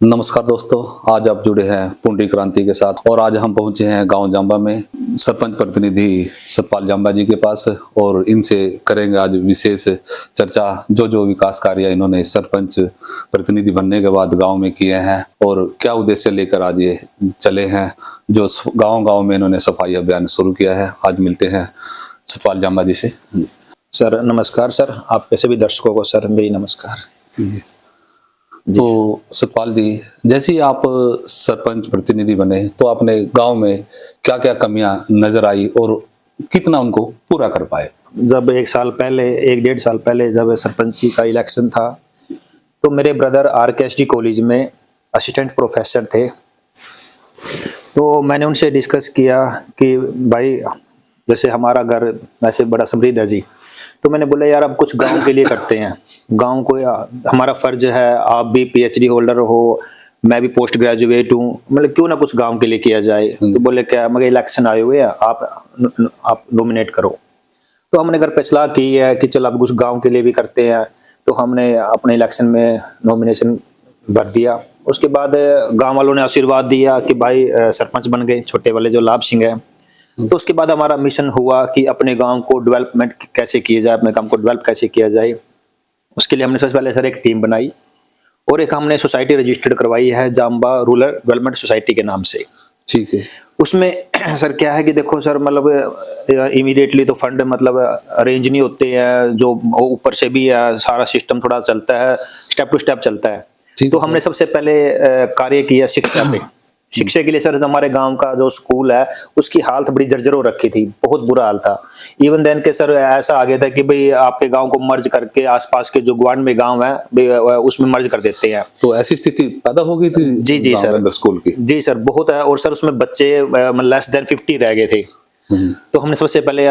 नमस्कार दोस्तों, आज आप जुड़े हैं पुंडी क्रांति के साथ और आज हम पहुंचे हैं गांव जांबा में सरपंच प्रतिनिधि सतपाल जांबा जी के पास और इनसे करेंगे आज विशेष चर्चा। जो विकास कार्य इन्होंने सरपंच प्रतिनिधि बनने के बाद गांव में किए हैं और क्या उद्देश्य लेकर आज ये चले हैं, जो गांव में इन्होंने सफाई अभियान शुरू किया है। आज मिलते हैं सतपाल जांबा जी से। सर नमस्कार। सर आपके सभी दर्शकों को सर मेरी नमस्कार। तो सतपाल जी, जैसे ही आप सरपंच प्रतिनिधि बने तो आपने गांव में क्या क्या कमियां नजर आई और कितना उनको पूरा कर पाए? जब एक डेढ़ साल पहले जब सरपंची का इलेक्शन था तो मेरे ब्रदर RKSD कॉलेज में असिस्टेंट प्रोफेसर थे। तो मैंने उनसे डिस्कस किया कि भाई जैसे हमारा घर वैसे बड़ा समृद्ध है जी, तो मैंने बोला यार अब कुछ गांव के लिए करते हैं। गांव को हमारा फर्ज है, आप भी PhD होल्डर हो, मैं भी पोस्ट ग्रेजुएट हूँ, मतलब क्यों ना कुछ गांव के लिए किया जाए। तो बोले क्या मगर इलेक्शन आए हुए हैं, आप नॉमिनेट करो। तो हमने घर पे सलाह की है कि चल अब कुछ गांव के लिए भी करते हैं। तो हमने अपने इलेक्शन में नॉमिनेशन भर दिया। उसके बाद गाँव वालों ने आशीर्वाद दिया कि भाई सरपंच बन गए, छोटे वाले जो लाभ सिंह है। तो उसके बाद हमारा मिशन हुआ कि अपने गांव को डेवलपमेंट कैसे किया जाए, अपने गांव को डेवलप कैसे किया जाए। उसके लिए हमने सबसे पहले सर एक टीम बनाई और एक हमने सोसाइटी रजिस्टर्ड करवाई है, जांबा रूरल डेवलपमेंट सोसाइटी के नाम से। ठीक है। उसमें सर क्या है कि देखो सर, मतलब इमीडिएटली तो फंड मतलब अरेंज नहीं होते हैं, जो ऊपर से भी सारा सिस्टम थोड़ा चलता है, स्टेप टू स्टेप चलता है। तो हमने सबसे पहले कार्य किया शिक्षा पे। शिक्षा के लिए सर हमारे गांव का जो स्कूल है उसकी हालत बड़ी जर्जर हो रखी थी, बहुत बुरा हाल था। इवन देन के सर ऐसा आ गया था कि भाई आपके गांव को मर्ज करके आसपास के जो ग्वांड में गांव है उसमें मर्ज कर देते हैं। तो ऐसी स्थिति पैदा हो गई थी जी सर, स्कूल की? जी सर बहुत है। और सर उसमें बच्चे लेस देन 50 रह गए थे। तो हमने सबसे पहले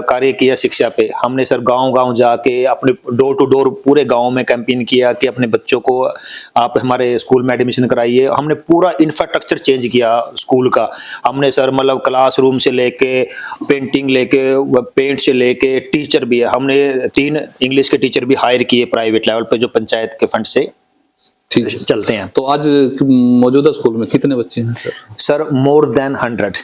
कार्य किया शिक्षा पे। हमने सर गांव जाके अपने डोर टू डोर पूरे गांव में कैंपेन किया कि अपने बच्चों को आप हमारे स्कूल में एडमिशन कराइए। हमने पूरा इंफ्रास्ट्रक्चर चेंज किया स्कूल का। हमने सर मतलब क्लासरूम से लेके पेंटिंग लेके पेंट से लेके टीचर भी है, हमने 3 इंग्लिश के टीचर भी हायर किए प्राइवेट लेवल पे जो पंचायत के फंड से ठीक चलते हैं। तो आज मौजूदा स्कूल में कितने बच्चे हैं सर? सर मोर देन 100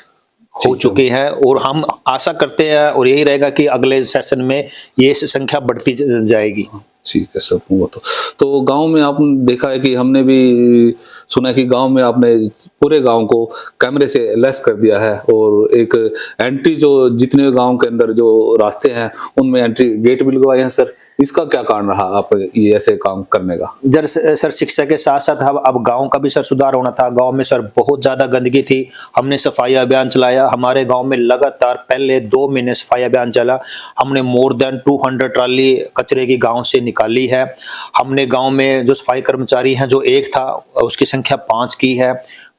हो चुके हैं और हम आशा करते हैं और यही रहेगा कि अगले सेशन में ये संख्या बढ़ती जाएगी। ठीक है सर। वो तो गांव में आपने देखा है कि हमने भी सुना है कि गांव में आपने पूरे गांव को कैमरे से लैस कर दिया है और एक एंट्री जो जितने गांव के अंदर जो रास्ते हैं उनमें एंट्री गेट भी लगवाए हैं सर। इसका क्या कारण रहा आप ये ऐसे काम करने का? सर शिक्षा के साथ साथ अब गांव का भी सर सुधार होना था। गांव में सर बहुत ज्यादा गंदगी थी। हमने सफाई अभियान चलाया। हमारे गांव में लगातार पहले 2 महीने सफाई अभियान चला। हमने मोर देन 200 ट्राली कचरे की गांव से निकाली है। हमने गांव में जो सफाई कर्मचारी हैं जो 1 था उसकी संख्या 5 की है।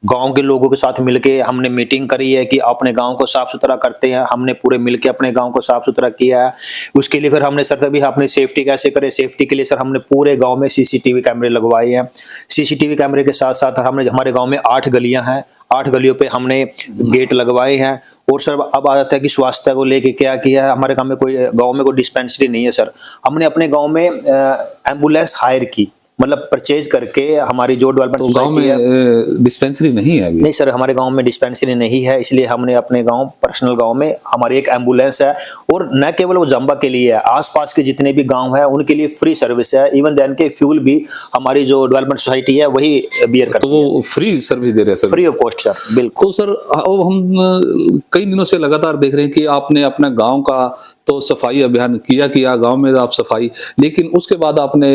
गांव के लोगों के साथ मिलके हमने मीटिंग करी है कि अपने गांव को साफ सुथरा करते हैं। हमने पूरे मिलके अपने गांव को साफ सुथरा किया है। उसके लिए फिर हमने सर तभी अपनी सेफ्टी कैसे करें, सेफ्टी के लिए सर हमने पूरे गांव में CCTV कैमरे लगवाए हैं। CCTV कैमरे के साथ साथ हमने हमारे गांव में 8 गलियां हैं, 8 गलियों पे हमने गेट लगवाए हैं। और सर अब आ जाता है कि स्वास्थ्य को लेके क्या किया है। हमारे गांव में कोई डिस्पेंसरी नहीं है सर। हमने अपने गांव में एम्बुलेंस हायर की, मतलब परचेज करके। हमारी जो डेवलपमेंट सोसाइटी है डिस्पेंसरी नहीं है अभी? नहीं सर, हमारे गांव में डिस्पेंसरी नहीं है, इसलिए हमने अपने गांव पर्सनल गांव में हमारी एक एम्बुलेंस है। और न केवल वो जांबा के लिए है, आसपास के जितने भी गांव है उनके लिए फ्री सर्विस है। इवन देन के फ्यूल भी हमारी जो डेवलपमेंट सोसाइटी है वही बियर करती है। तो वो फ्री सर्विस दे रहे हैं sir? Free of cost sir, बिल्कुल। तो सर अब हम कई दिनों से लगातार देख रहे हैं कि आपने अपना गांव का तो सफाई अभियान किया गांव में आप सफाई, लेकिन उसके बाद आपने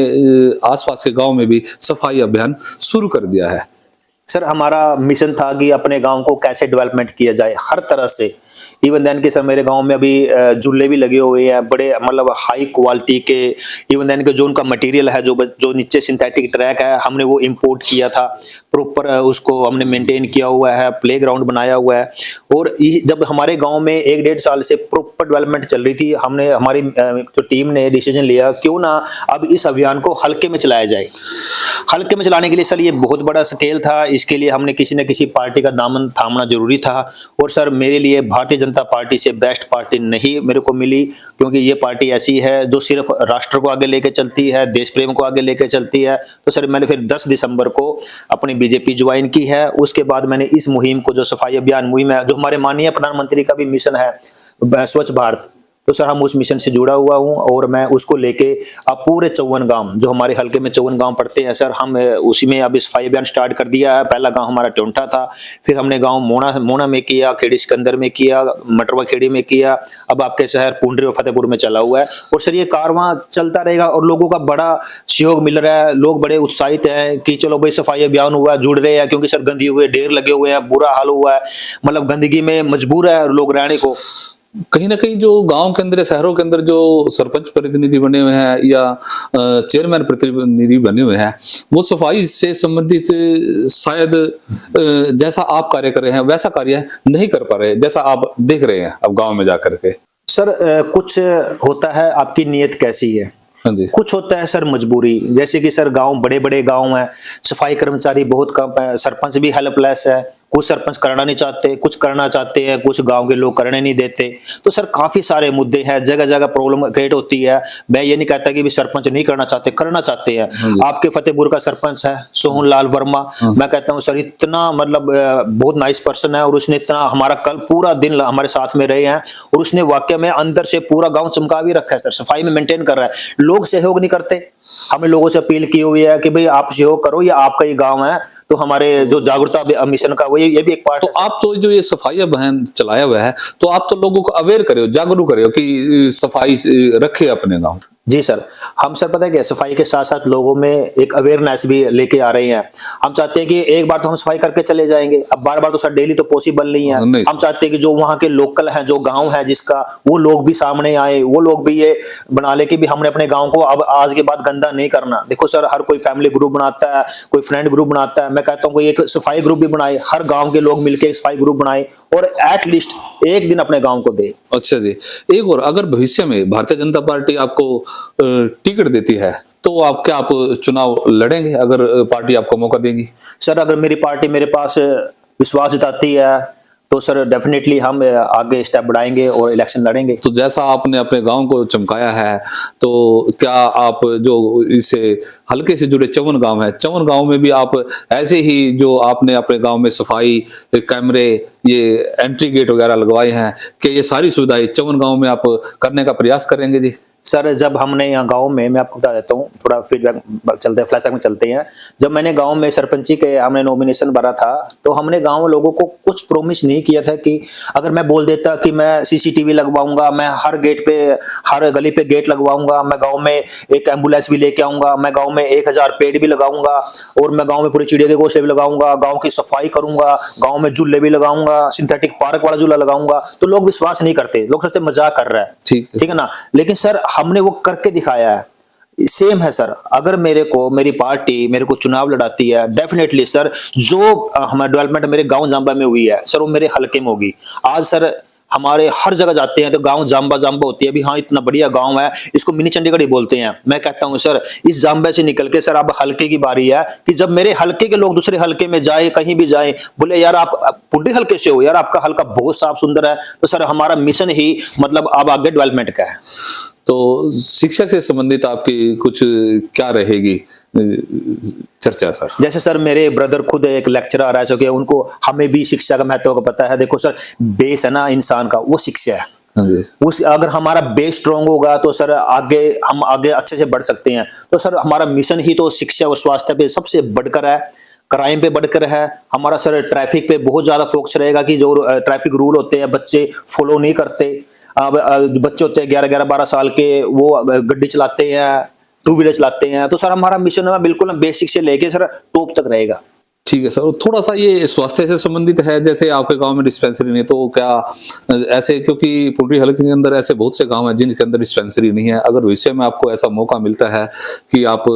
आसपास के गांव में भी सफाई अभियान शुरू कर दिया है। सर हमारा मिशन था कि अपने गांव को कैसे डेवलपमेंट किया जाए हर तरह से। इवन देन के सर मेरे गांव में अभी झूले भी लगे हुए हैं बड़े, मतलब हाई क्वालिटी के। इवन देन के जो उनका मटेरियल है, जो नीचे सिंथेटिक ट्रैक है, हमने वो इंपोर्ट किया था। प्रॉपर उसको हमने मेंटेन किया हुआ है, प्लेग्राउंड बनाया हुआ है। और जब हमारे गांव में 1-1.5 साल से प्रॉपर डेवलपमेंट चल रही थी, हमारी जो टीम ने डिसीजन लिया क्यों ना अब इस अभियान को हल्के में चलाया जाए। हल्के में चलाने के लिए सर ये बहुत बड़ा स्केल था। इसके लिए हमने किसी न किसी पार्टी का दामन थामना जरूरी था। और सर मेरे लिए भारतीय जनता पार्टी से बेस्ट पार्टी नहीं मेरे को मिली, क्योंकि ये पार्टी ऐसी है जो सिर्फ राष्ट्र को आगे लेके चलती है, देश प्रेम को आगे लेके चलती है। तो सर मैंने फिर 10 दिसंबर को अपनी बीजेपी ज्वाइन की है। उसके बाद मैंने इस मुहिम को, जो सफाई अभियान मुहिम है, जो हमारे माननीय प्रधानमंत्री का भी मिशन है स्वच्छ भारत, तो सर हम उस मिशन से जुड़ा हुआ हूं और मैं उसको लेके अब पूरे 54 गांव, जो हमारे हल्के में 54 गांव पड़ते हैं सर, हम उसी में अब सफाई अभियान स्टार्ट कर दिया है। पहला गांव हमारा टोंटा था, फिर हमने गांव मोना में किया, खेड़ी सिकंदर में किया, मटरवा खेड़ी में किया, अब आपके शहर पुंडरी और फतेहपुर में चला हुआ है। और सर ये कारवां चलता रहेगा और लोगों का बड़ा सहयोग मिल रहा है। लोग बड़े उत्साहित हैं कि चलो भाई सफाई अभियान हुआ है, जुड़ रहे हैं, क्योंकि सर गंदगी हुए ढेर लगे हुए हैं, बुरा हाल हुआ है, मतलब गंदगी में मजबूर है लोग रहने को। कहीं ना कहीं जो गांव के अंदर, शहरों के अंदर जो सरपंच प्रतिनिधि बने हुए हैं या चेयरमैन प्रतिनिधि बने हुए हैं, वो सफाई से संबंधित शायद जैसा आप कार्य कर रहे हैं वैसा कार्य नहीं कर पा रहे, जैसा आप देख रहे हैं अब गांव में जाकर के। सर कुछ होता है आपकी नीयत कैसी है, हाँ जी। कुछ होता है सर मजबूरी। जैसे कि सर गांव बड़े बड़े गांव हैं, सफाई कर्मचारी बहुत कम है, सरपंच भी हेल्पलेस है, कुछ सरपंच करना नहीं चाहते, कुछ करना चाहते हैं, कुछ गांव के लोग करने नहीं देते। तो सर काफी सारे मुद्दे हैं, जगह जगह प्रॉब्लम क्रिएट होती है। मैं ये नहीं कहता कि भी सरपंच नहीं करना चाहते, करना चाहते हैं। आपके फतेहपुर का सरपंच है सोहन लाल वर्मा, मैं कहता हूँ सर इतना मतलब बहुत नाइस पर्सन है, और उसने इतना हमारा कल पूरा दिन हमारे साथ में रहे हैं, और उसने वाकई में अंदर से पूरा गाँव चमका भी रखा है सर, सफाई में मेंटेन कर रहा है। लोग सहयोग नहीं करते, हमें लोगों से अपील की हुई है कि भाई आप सहयोग करो, ये आपका ही गांव है। तो हमारे जो जागरूकता मिशन का वो ये भी एक पार्ट तो है। आप तो जो ये सफाई अभियान चलाया हुआ है, तो आप तो लोगों को अवेयर करो, जागरूक करो कि सफाई रखे अपने गांव। जी सर, हम सर पता है क्या, सफाई के साथ साथ लोगों में एक अवेयरनेस भी लेके आ रहे हैं। हम चाहते हैं कि एक बार तो हम सफाई करके चले जाएंगे, अब बार बार तो सर डेली तो पॉसिबल नहीं है। नहीं। हम चाहते हैं कि जो वहाँ के लोकल हैं, जो गांव है जिसका, वो लोग भी सामने आए, वो लोग भी ये बना ले कि भी हमने अपने गाँव को अब आज के बाद गंदा नहीं करना। देखो सर, हर कोई फैमिली ग्रुप बनाता है, कोई फ्रेंड ग्रुप बनाता है, मैं कहता हूँ कोई एक सफाई ग्रुप भी बनाए, हर गाँव के लोग मिलकर एक सफाई ग्रुप बनाए और एटलीस्ट एक दिन अपने गाँव को दे। अच्छा जी, एक और, अगर भविष्य में भारतीय जनता पार्टी आपको टिकट देती है तो आप चुनाव लड़ेंगे, अगर पार्टी आपको मौका देगी? सर अगर मेरी पार्टी मेरे पास विश्वास जताती है तो सर डेफिनेटली हम आगे स्टेप बढ़ाएंगे और इलेक्शन लड़ेंगे। तो जैसा आपने अपने गांव को चमकाया है, तो क्या आप जो इससे हल्के से जुड़े 54 गांव हैं, 54 गांव में भी आप ऐसे ही जो आपने अपने गांव में सफाई, कैमरे, ये एंट्री गेट वगैरह लगवाए हैं, कि ये सारी सुविधाएं 54 गांव में आप करने का प्रयास करेंगे जी? सर जब हमने यहाँ गांव में, मैं आपको बता देता हूँ, थोड़ा फीडबैक चलते हैं, फ्लैशबैक में चलते हैं। जब मैंने गांव में सरपंची के हमने नॉमिनेशन भरा था, तो हमने गांव लोगों को कुछ प्रॉमिस नहीं किया था कि अगर मैं बोल देता कि मैं सीसीटीवी लगवाऊंगा, मैं हर गेट पे, हर गली पे गेट लगवाऊंगा, मैं गाँव में एक एम्बुलेंस भी लेके आऊंगा, मैं गाँव में 1000 पेड़ भी लगाऊंगा, और मैं गाँव में पूरी चिड़िया के घोंसले भी लगाऊंगा, गाँव की सफाई करूंगा, गाँव में झूले भी लगाऊंगा, सिंथेटिक पार्क वाला झूला लगाऊंगा, तो लोग विश्वास नहीं करते, लोग सोचते मजाक कर रहा है। ठीक है ना। लेकिन सर हमने वो करके दिखाया है। सेम है सर, अगर मेरी पार्टी मेरे को चुनाव लड़ाती है, डेफिनेटली सर जो हमारा डेवलपमेंट मेरे गांव जांबा में हुई है सर, वो मेरे हलके में होगी। आज सर हमारे हर जगह जाते हैं तो गांव जांबा होती है, अभी हाँ इतना बढ़िया गांव है, इसको मिनी चंडीगढ़ ही बोलते हैं। मैं कहता हूं सर, इस जांबे से निकल के सर अब हलके की बारी है कि जब मेरे हलके के लोग दूसरे हलके में जाए, कहीं भी जाए, बोले यार आप पुंडी हलके से हो, यार आपका हलका बहुत साफ सुंदर है, तो सर हमारा मिशन ही मतलब अब आगे डेवलपमेंट का है। तो शिक्षा से संबंधित आपकी कुछ क्या रहेगी चर्चा सर? जैसे सर मेरे ब्रदर खुद एक लेक्चरर रह चुके हैं, उनको हमें भी शिक्षा का महत्व का पता है। देखो सर, बेस है ना इंसान का, वो शिक्षा है। उस अगर हमारा बेस स्ट्रांग होगा तो सर हम आगे अच्छे से बढ़ सकते हैं। तो सर हमारा मिशन ही तो शिक्षा और स्वास्थ्य पे सबसे बढ़कर है, क्राइम पे बढ़कर है। हमारा सर ट्रैफिक पे बहुत ज्यादा फोकस रहेगा कि जो ट्रैफिक रूल होते हैं बच्चे फॉलो नहीं करते। अब बच्चे होते हैं 11-12 साल के, वो गड्डी चलाते हैं, 2 व्हीलर चलाते हैं। तो सर हमारा मिशन है बिल्कुल बेसिक से लेके सर टॉप तक रहेगा। ठीक है सर, और थोड़ा सा ये स्वास्थ्य से संबंधित है, जैसे आपके गांव में डिस्पेंसरी नहीं, तो क्या ऐसे, क्योंकि पुंडरी हलके के अंदर ऐसे बहुत से गांव हैं जिनके अंदर डिस्पेंसरी नहीं है, अगर भविष्य में आपको ऐसा मौका मिलता है कि आप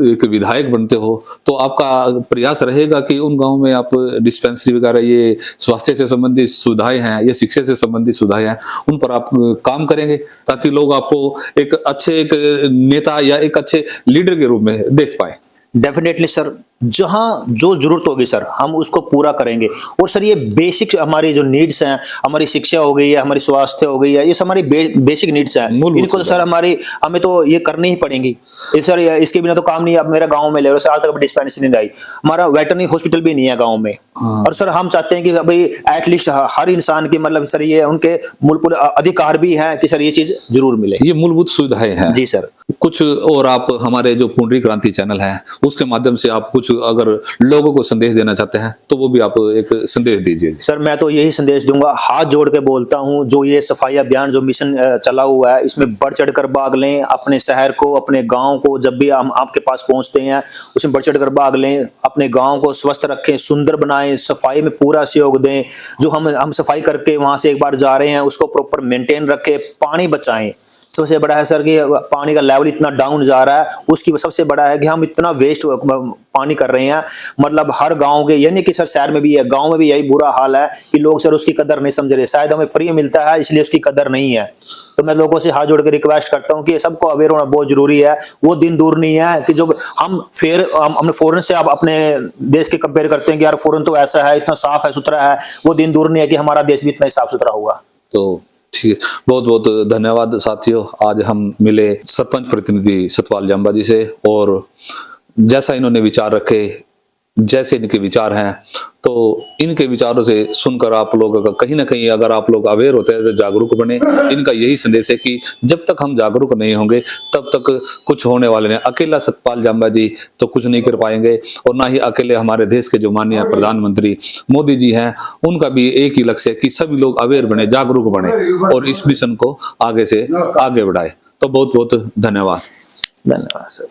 एक विधायक बनते हो, तो आपका प्रयास रहेगा कि उन गाँव में आप डिस्पेंसरी वगैरह, ये स्वास्थ्य से संबंधित सुविधाएं हैं, ये शिक्षा से संबंधित सुविधाएं हैं, उन पर आप काम करेंगे ताकि लोग आपको एक अच्छे एक नेता या एक अच्छे लीडर के रूप में देख पाए? डेफिनेटली सर, जहां जो जरूरत होगी सर हम उसको पूरा करेंगे। और सर ये बेसिक हमारी जो नीड्स हैं, हमारी शिक्षा हो गई है, हमारी स्वास्थ्य हो गई है, ये सब हमारी बेसिक नीड्स हैं, मूलभूत इनको तो सर हमें तो ये करनी ही पड़ेंगी। सर इसके बिना तो काम नहीं। अब मेरा गांव में ले लो सर, आज तक डिस्पेंसरी नहीं आई, हमारा वेटरनरी हॉस्पिटल भी नहीं है गाँव में। और सर हम चाहते हैं कि भाई एटलीस्ट हर इंसान की मतलब सर ये उनके मूलभूत अधिकार भी है कि सर ये चीज जरूर मिले। ये मूलभूत सुविधाएं हैं जी सर। कुछ और आप हमारे जो पुंडरी क्रांति चैनल है उसके माध्यम से आप कुछ अगर लोगों को संदेश देना चाहते हैं तो वो भी आप एक संदेश दीजिए। सर मैं तो यही संदेश दूंगा, हाथ जोड़ के बोलता हूं, जो ये सफाई अभियान जो मिशन चला हुआ है इसमें बढ़ चढ़कर भाग लें। अपने शहर को, अपने गांव को, जब भी हम आपके पास पहुंचते हैं उसमें बढ़ चढ़कर भाग लें। अपने गांव को स्वस्थ रखें, सुंदर बनाएं, सफाई में पूरा सहयोग दें। जो हम सफाई करके वहां से एक बार जा रहे हैं उसको प्रॉपर मेंटेन रखें। पानी बचाएं। सबसे बड़ा है सर कि पानी का लेवल इतना डाउन जा रहा है, उसकी सबसे बड़ा है कि हम इतना वेस्ट पानी कर रहे हैं। मतलब हर गांव के, यानी कि सर शहर में भी है, गांव में भी यही बुरा हाल है कि लोग सर उसकी कदर नहीं समझ रहे। शायद हमें फ्री मिलता है इसलिए उसकी कदर नहीं है। तो मैं लोगों से हाथ जोड़ के रिक्वेस्ट करता हूं कि सबको अवेयर होना बहुत जरूरी है। वो दिन दूर नहीं है कि जो हमने फॉरेन से आप अपने देश के कंपेयर करते हैं कि यार फॉरेन तो ऐसा है, इतना साफ है, सुथरा है। वो दिन दूर नहीं है कि हमारा देश भी इतना ही साफ सुथरा होगा। तो ठीक है, बहुत बहुत धन्यवाद साथियों। आज हम मिले सरपंच प्रतिनिधि सतपाल जांबा जी से, और जैसा इन्होंने विचार रखे, जैसे इनके विचार हैं, तो इनके विचारों से सुनकर आप लोग अगर कहीं ना कहीं अगर आप लोग अवेयर होते हैं तो जागरूक बने। इनका यही संदेश है कि जब तक हम जागरूक नहीं होंगे तब तक कुछ होने वाले नहीं। अकेला सतपाल जांबा जी तो कुछ नहीं कर पाएंगे, और ना ही अकेले हमारे देश के जो माननीय प्रधानमंत्री मोदी जी हैं, उनका भी एक ही लक्ष्य है कि सभी लोग अवेयर बने, जागरूक बने और इस मिशन को आगे से आगे बढ़ाए। तो बहुत बहुत धन्यवाद। धन्यवाद सर।